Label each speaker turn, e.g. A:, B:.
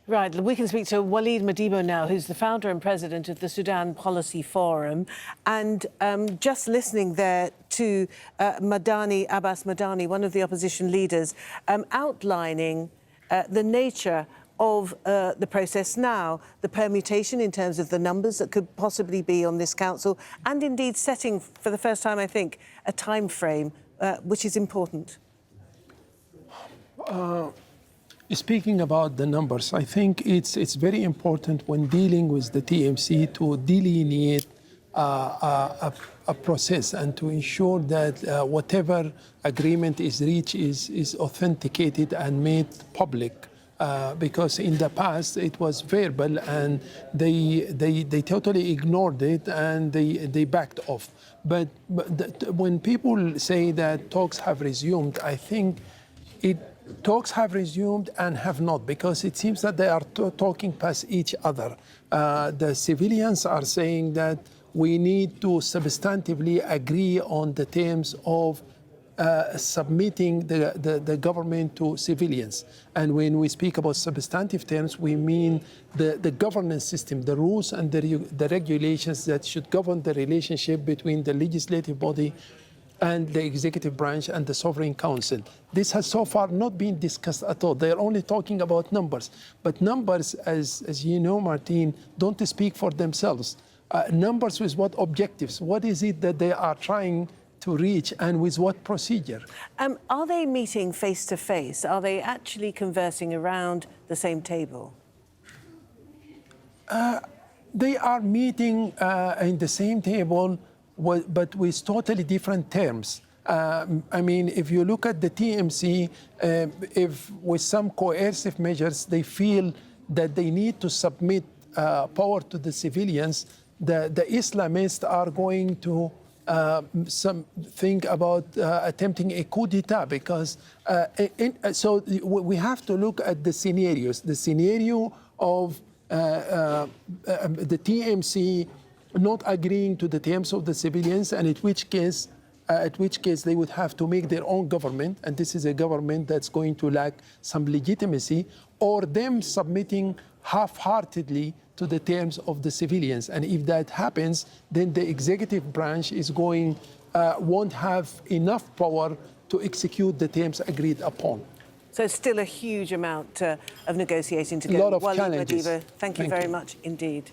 A: Right, we can speak to Walid Madibo now, who's the founder and president of the Sudan Policy Forum. And just listening there to Abbas Madani, one of the opposition leaders, outlining the nature of the process now, the permutation in terms of the numbers that could possibly be on this council, and indeed setting, for the first time, I think, a time frame, which is important.
B: Speaking about the numbers, I think it's very important when dealing with the TMC to delineate a process and to ensure that whatever agreement is reached is authenticated and made public. Because in the past it was verbal and they totally ignored it and they backed off. But when people say that talks have resumed, I think talks have resumed and have not, because it seems that they are talking past each other. The civilians are saying that we need to substantively agree on the terms of submitting the government to civilians. And when we speak about substantive terms, we mean the governance system, the rules and the regulations that should govern the relationship between the legislative body and the executive branch and the sovereign council. This has so far not been discussed at all. They're only talking about numbers. But numbers, as you know, Martin, don't speak for themselves. Numbers with what objectives? What is it that they are trying to reach and with what procedure?
A: Are they meeting face to face? Are they actually conversing around the same table?
B: They are meeting in the same table, but with totally different terms. I mean, if you look at the TMC, if with some coercive measures they feel that they need to submit power to the civilians, the Islamists are going to think about attempting a coup d'etat, because so we have to look at the scenarios. The scenario of the TMC not agreeing to the terms of the civilians, and in which case they would have to make their own government, and this is a government that's going to lack some legitimacy, or them submitting half-heartedly to the terms of the civilians. And if that happens, then the executive branch won't have enough power to execute the terms agreed upon.
A: So still a huge amount of negotiating to go.
B: A lot of challenges.
A: Madibo, thank you very much indeed.